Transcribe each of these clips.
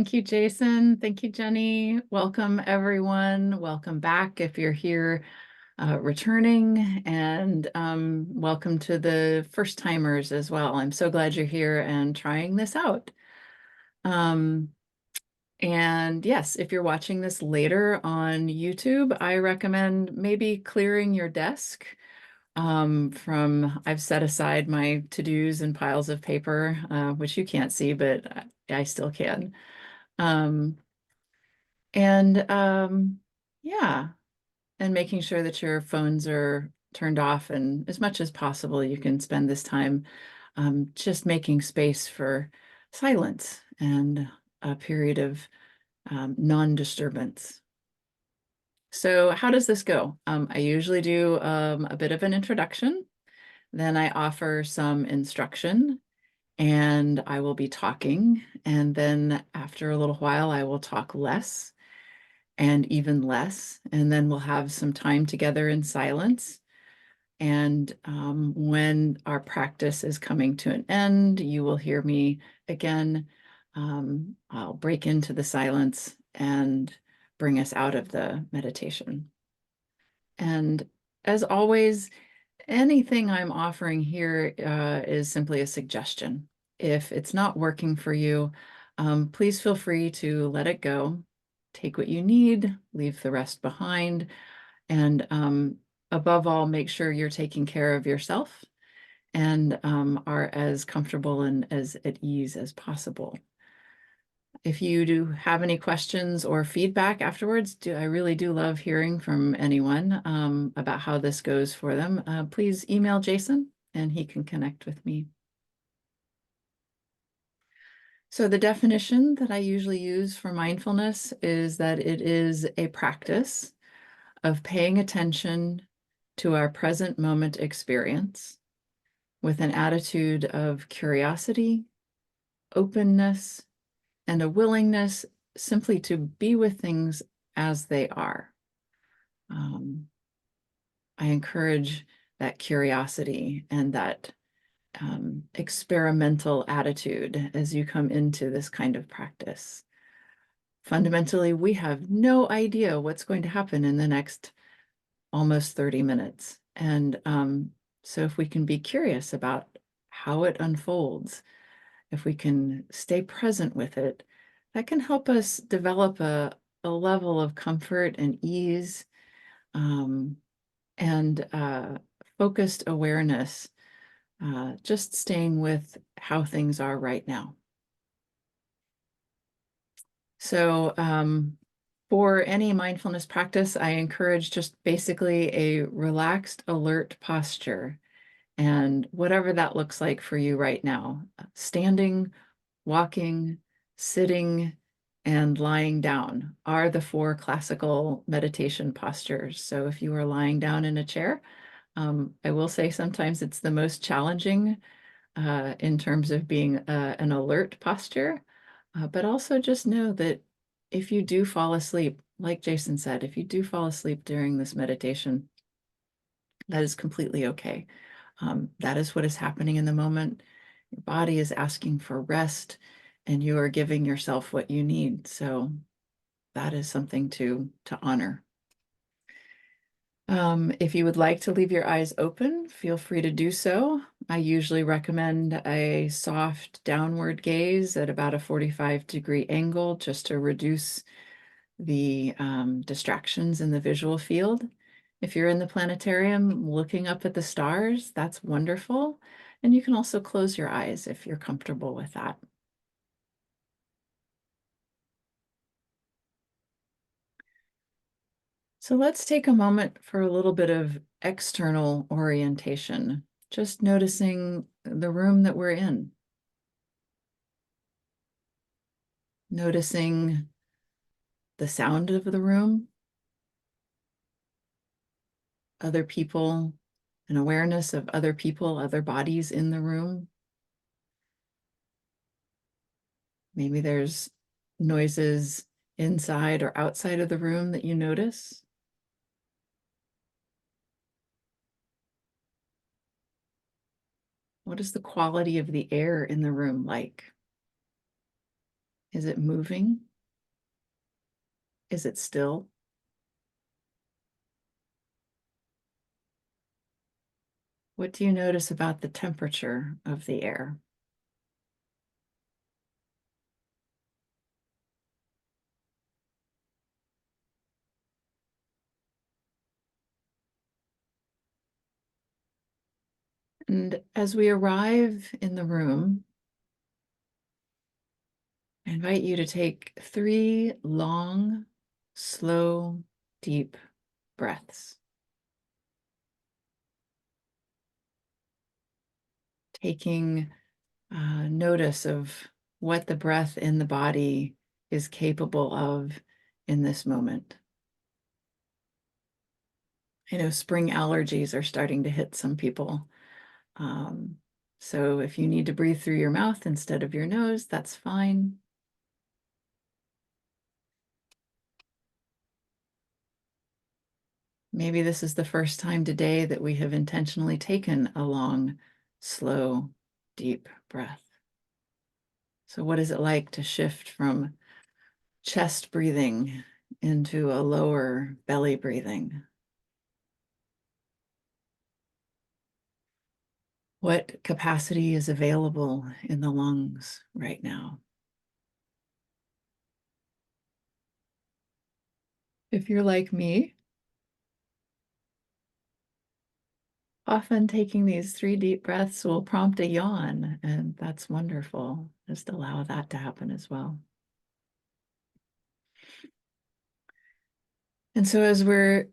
Thank you, Jason. Thank you, Jenny. Welcome, everyone. Welcome back if you're here returning, and welcome to the first timers as well. I'm so glad you're here and trying this out. Um, and yes, if you're watching this later on YouTube, I recommend maybe clearing your desk I've set aside my to-dos and piles of paper, which you can't see, but I still can. Um, and yeah, and making sure that your phones are turned off, and as much as possible, you can spend this time just making space for silence and a period of non-disturbance. So how does this go? I usually do a bit of an introduction, then I offer some instruction, and I will be talking. And then after a little while, I will talk less and even less. And then we'll have some time together in silence. And when our practice is coming to an end, you will hear me again. I'll break into the silence and bring us out of the meditation. And as always, anything I'm offering here is simply a suggestion. If it's not working for you, please feel free to let it go. Take what you need, leave the rest behind, and above all, make sure you're taking care of yourself and are as comfortable and as at ease as possible. If you do have any questions or feedback afterwards, I really do love hearing from anyone about how this goes for them. Please email Jason and he can connect with me. So the definition that I usually use for mindfulness is that it is a practice of paying attention to our present moment experience with an attitude of curiosity, openness, and a willingness simply to be with things as they are. I encourage that curiosity and that experimental attitude as you come into this kind of practice. Fundamentally, we have no idea what's going to happen in the next almost 30 minutes. And so if we can be curious about how it unfolds, if we can stay present with it, that can help us develop a level of comfort and ease and focused awareness, just staying with how things are right now. So for any mindfulness practice, I encourage just basically a relaxed, alert posture. And whatever that looks like for you right now, standing, walking, sitting, and lying down are the four classical meditation postures. So if you are lying down in a chair, I will say sometimes it's the most challenging in terms of being an alert posture, but also just know that if you do fall asleep, like Jason said, if you do fall asleep during this meditation, that is completely okay. That is what is happening in the moment. Your body is asking for rest, and you are giving yourself what you need. So that is something to honor. If you would like to leave your eyes open, feel free to do so. I usually recommend a soft downward gaze at about a 45-degree angle just to reduce the distractions in the visual field. If you're in the planetarium looking up at the stars, that's wonderful. And you can also close your eyes if you're comfortable with that. So let's take a moment for a little bit of external orientation, just noticing the room that we're in, noticing the sound of the room, other people, an awareness of other people, other bodies in the room. Maybe there's noises inside or outside of the room that you notice. What is the quality of the air in the room like? Is it moving? Is it still? What do you notice about the temperature of the air? And as we arrive in the room, I invite you to take 3 long, slow, deep breaths, taking notice of what the breath in the body is capable of in this moment. I know spring allergies are starting to hit some people. Um, so if you need to breathe through your mouth instead of your nose, that's fine. Maybe this is the first time today that we have intentionally taken a long, slow, deep breath. So what is it like to shift from chest breathing into a lower belly breathing? What capacity is available in the lungs right now? If you're like me, often taking these 3 deep breaths will prompt a yawn, and that's wonderful. Just allow that to happen as well. And so as we're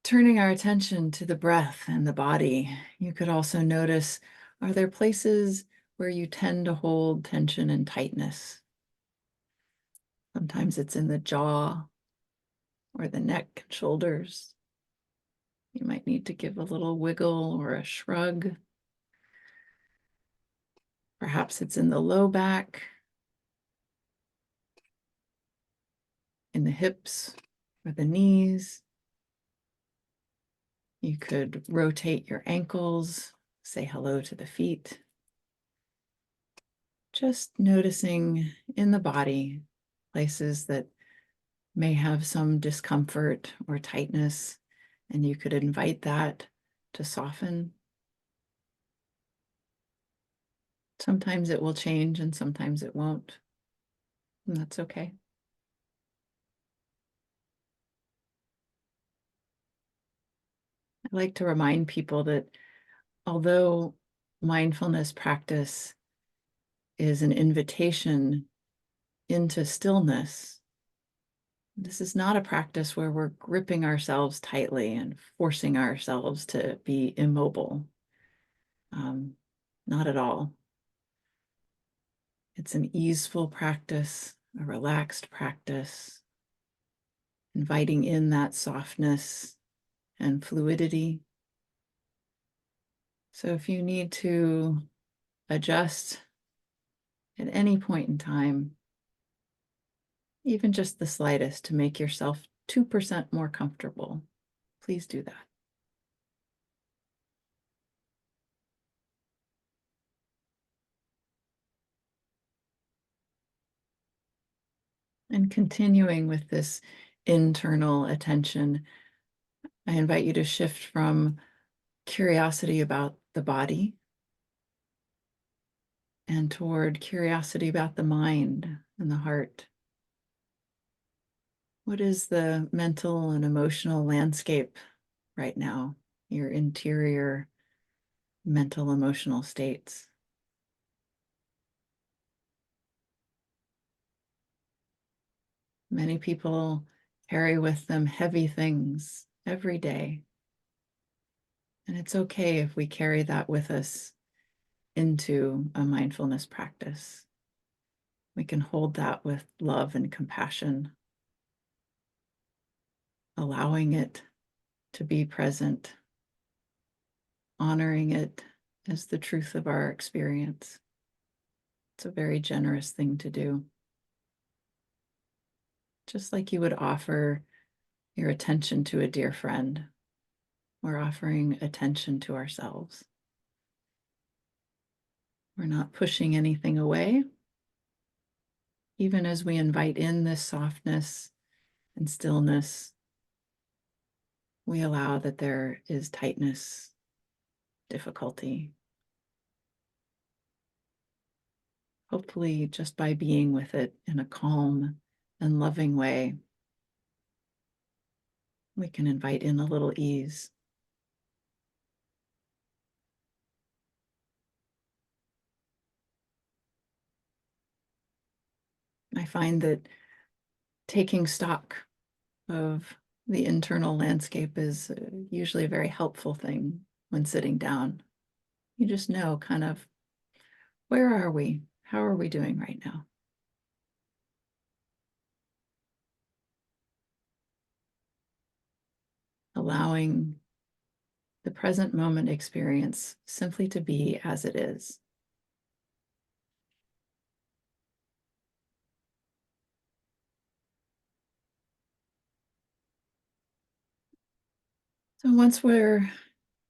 turning our attention to the breath and the body, you could also notice, are there places where you tend to hold tension and tightness? Sometimes it's in the jaw or the neck and shoulders. You might need to give a little wiggle or a shrug. Perhaps it's in the low back, in the hips or the knees. You could rotate your ankles, say hello to the feet. Just noticing in the body places that may have some discomfort or tightness, and you could invite that to soften. Sometimes it will change and sometimes it won't, and that's okay. I like to remind people that although mindfulness practice is an invitation into stillness, this is not a practice where we're gripping ourselves tightly and forcing ourselves to be immobile. Not at all. It's an easeful practice, a relaxed practice, inviting in that softness and fluidity. So if you need to adjust at any point in time, even just the slightest, to make yourself 2% more comfortable, please do that. And continuing with this internal attention, I invite you to shift from curiosity about the body and toward curiosity about the mind and the heart. What is the mental and emotional landscape right now, your interior mental emotional states? Many people carry with them heavy things every day. And it's okay if we carry that with us into a mindfulness practice. We can hold that with love and compassion, allowing it to be present, honoring it as the truth of our experience. It's a very generous thing to do. Just like you would offer your attention to a dear friend, we're offering attention to ourselves. We're not pushing anything away. Even as we invite in this softness and stillness, we allow that there is tightness, difficulty. Hopefully, just by being with it in a calm and loving way, we can invite in a little ease. I find that taking stock of the internal landscape is usually a very helpful thing when sitting down. You just know kind of, where are we? How are we doing right now? Allowing the present moment experience simply to be as it is. So once we're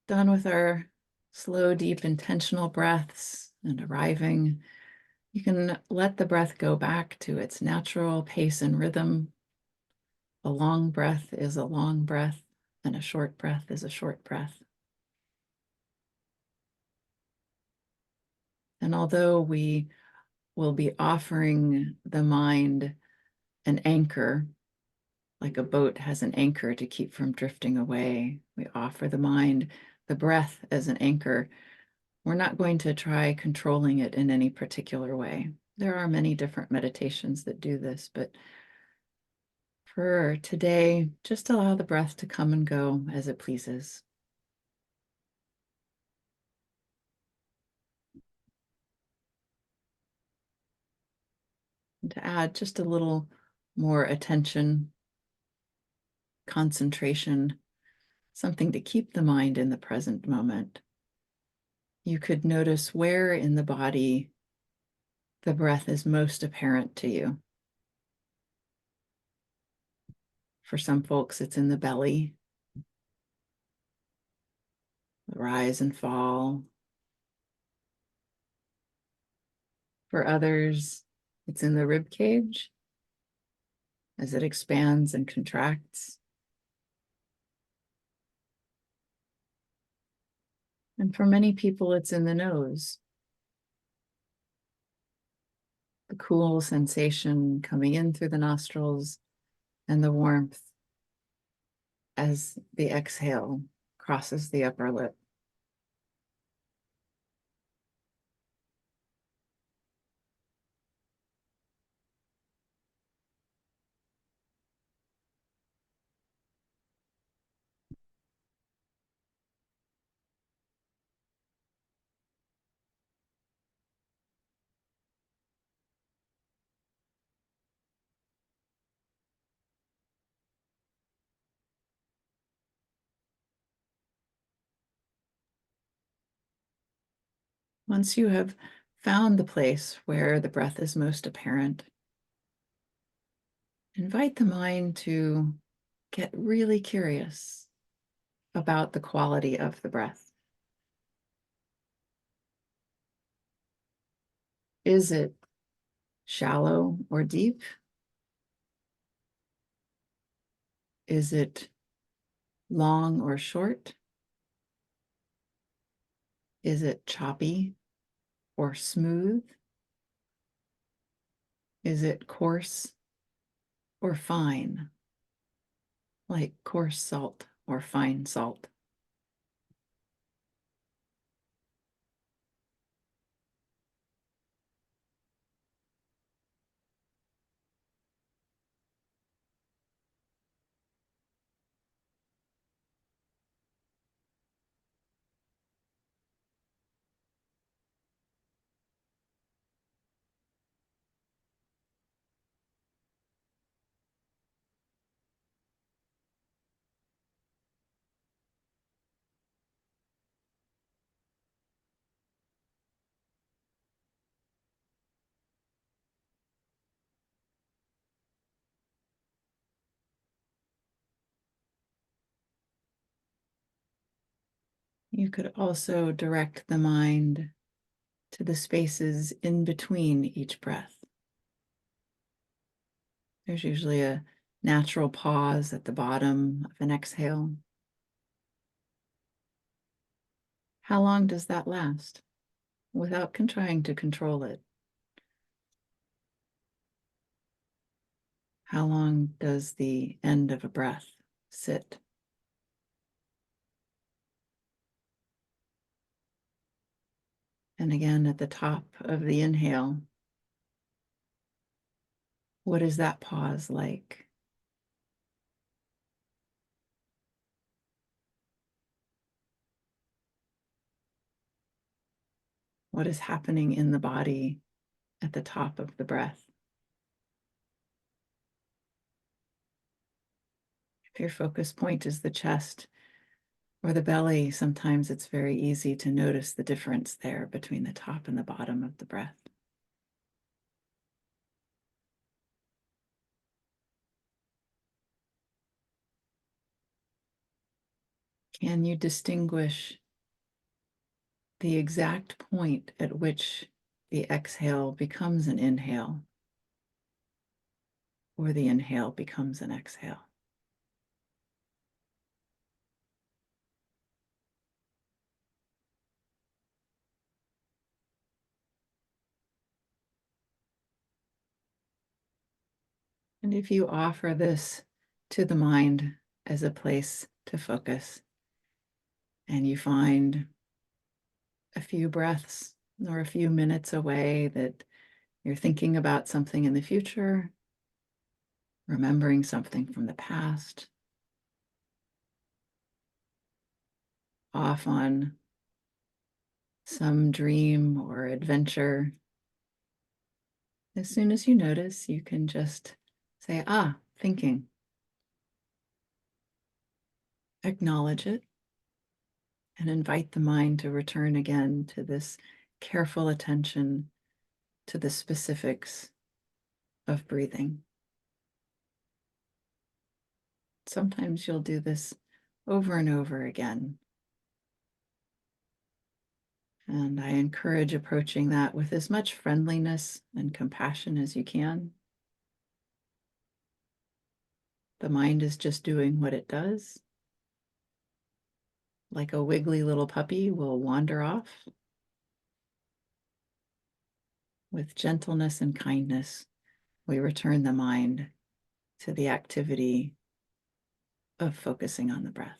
done with our slow, deep, intentional breaths and arriving, you can let the breath go back to its natural pace and rhythm. A long breath is a long breath, and a short breath is a short breath. And although we will be offering the mind an anchor, like a boat has an anchor to keep from drifting away, we offer the mind the breath as an anchor. We're not going to try controlling it in any particular way. There are many different meditations that do this, but for today, just allow the breath to come and go as it pleases. And to add just a little more attention, concentration, something to keep the mind in the present moment. You could notice where in the body the breath is most apparent to you. For some folks, it's in the belly, the rise and fall. For others, it's in the rib cage as it expands and contracts. And for many people, it's in the nose, the cool sensation coming in through the nostrils and the warmth as the exhale crosses the upper lip. Once you have found the place where the breath is most apparent, invite the mind to get really curious about the quality of the breath. Is it shallow or deep? Is it long or short? Is it choppy or smooth? Is it coarse or fine, like coarse salt or fine salt? You could also direct the mind to the spaces in between each breath. There's usually a natural pause at the bottom of an exhale. How long does that last without trying to control it? How long does the end of a breath sit? And again, at the top of the inhale, what is that pause like? What is happening in the body at the top of the breath? If your focus point is the chest or the belly, sometimes it's very easy to notice the difference there between the top and the bottom of the breath. Can you distinguish the exact point at which the exhale becomes an inhale or the inhale becomes an exhale? And if you offer this to the mind as a place to focus, and you find a few breaths or a few minutes away that you're thinking about something in the future, remembering something from the past, off on some dream or adventure, as soon as you notice, you can just say, thinking. Acknowledge it and invite the mind to return again to this careful attention to the specifics of breathing. Sometimes you'll do this over and over again. And I encourage approaching that with as much friendliness and compassion as you can. The mind is just doing what it does. Like a wiggly little puppy will wander off. With gentleness and kindness, we return the mind to the activity of focusing on the breath.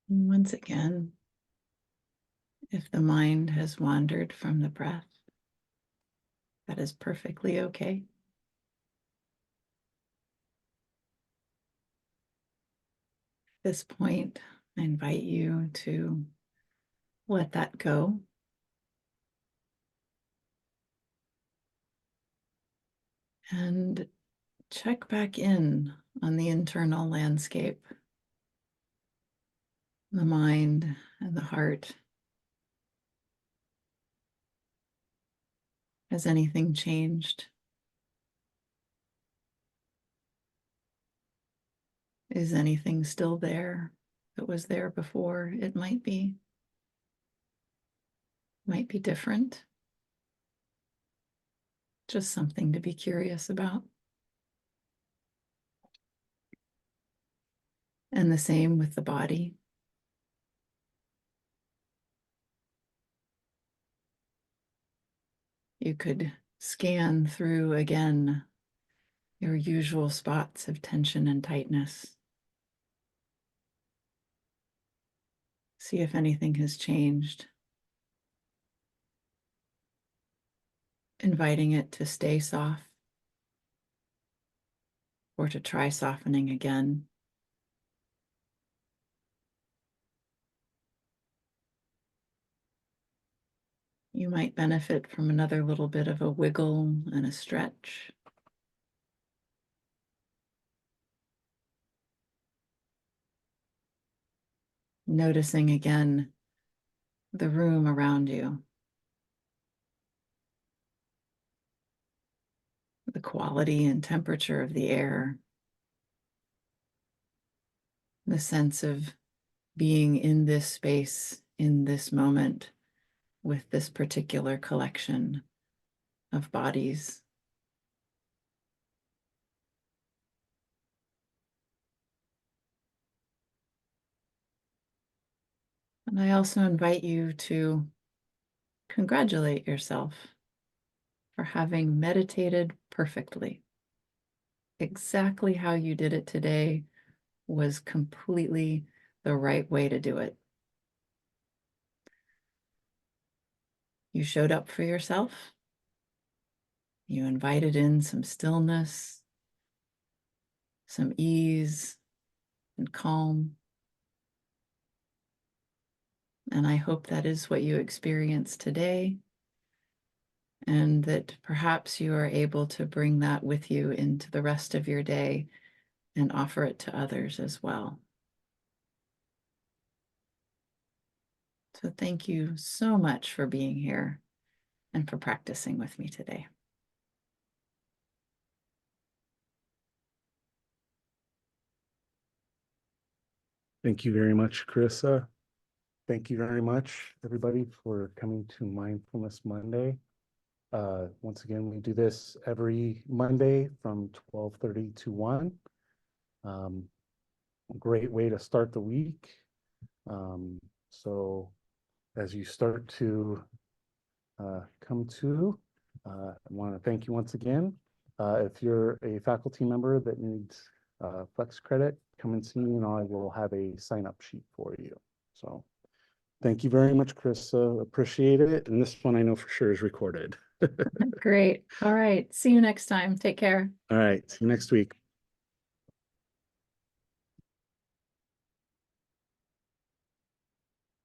And once again, if the mind has wandered from the breath, that is perfectly okay. At this point, I invite you to let that go. And check back in on the internal landscape, the mind and the heart. Has anything changed? Is anything still there that was there before? It might be different. Just something to be curious about. And the same with the body. You could scan through again your usual spots of tension and tightness. See if anything has changed. Inviting it to stay soft or to try softening again. You might benefit from another little bit of a wiggle and a stretch. Noticing again the room around you, the quality and temperature of the air, the sense of being in this space, in this moment, with this particular collection of bodies. And I also invite you to congratulate yourself for having meditated perfectly. Exactly how you did it today was completely the right way to do it. You showed up for yourself. You invited in some stillness, some ease and calm. And I hope that is what you experienced today, and that perhaps you are able to bring that with you into the rest of your day and offer it to others as well. So thank you so much for being here and for practicing with me today. Thank you very much, Carissa. Thank you very much, everybody, for coming to Mindfulness Monday. Once again, we do this every Monday from 12:30 to 1. A great way to start the week. So as you start to come to, I want to thank you once again. If you're a faculty member that needs Flex credit, come and see me and I will have a sign-up sheet for you. So thank you very much, Chris. Appreciate it. And this one I know for sure is recorded. Great. All right. See you next time. Take care. All right. See you next week.